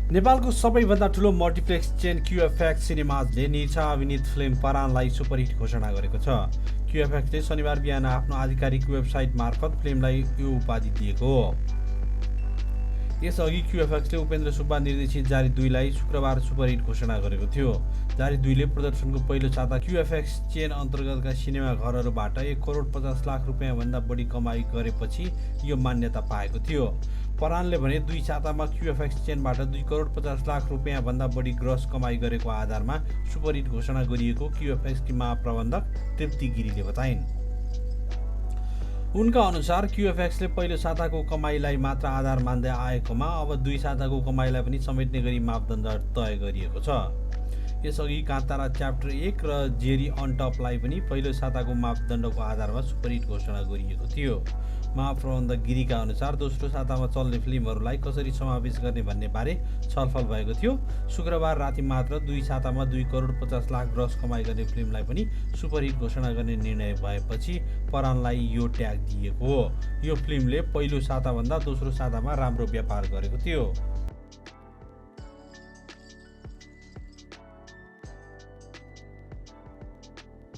नेपालको सबैभन्दा ठुलो मल्टिप्लेक्स चेन क्युएफएक्स सिनेमाजले निशा अभिनीत फिल्म परानलाई सुपरहिट घोषणा गरेको छ। क्युएफएक्सले शनिबार बिहान आफ्नो आधिकारिक वेबसाइट मार्फत फिल्मलाई यो उपाधि दिएको हो। यसअघि क्युएफएक्सले उपेन्द्र सुब्बा निर्देशित जारी 2लाई शुक्रबार सुपरहिट घोषणा गरेको थियो। जारी 2ले प्रदर्शनको पहिलो साता क्युएफएक्स चेन अन्तर्गतका सिनेमा घरहरूबाट 1 करोड 50 लाख रुपियाँभन्दा बढी कमाई गरेपछि यो मान्यता पाएको थियो। परानले भने 2 सातामा क्युएफएक्स चेनबाट 2 करोड 50 लाख रुपियाँभन्दा बढी ग्रस कमाई गरेको आधारमा सुपरहिट घोषणा गरिएको क्युएफएक्सकी महाप्रबन्धक तृप्ति गिरीले बताइन्। उनका अनुसार क्युएफएक्सले पहिलो साताको कमाईलाई मात्र आधार मान्दै आएकोमा अब 2 साताको कमाईलाई पनि समेट्ने गरी मापदण्ड तय गरिएको छ। यसअघि कान्तारा च्याप्टर 1 र जेरी अन टपलाई पनि पहिलो साताको मापदण्डको आधारमा सुपरहिट घोषणा गरिएको थियो। महाप्रबन्धक गिरीका अनुसार दोस्रो सातामा चल्ने फिल्महरूलाई कसरी समावेश गर्ने भन्ने बारे छलफल भएको थियो। शुक्रबार राति मात्र 2 सातामा 2 करोड 50 लाख ग्रस कमाई गर्ने फिल्मलाई पनि सुपरहिट घोषणा गर्ने निर्णय भएपछि परानलाई यो ट्याग दिएको हो। यो फिल्मले पहिलो साताभन्दा दोस्रो सातामा राम्रो व्यापार गरेको थियो।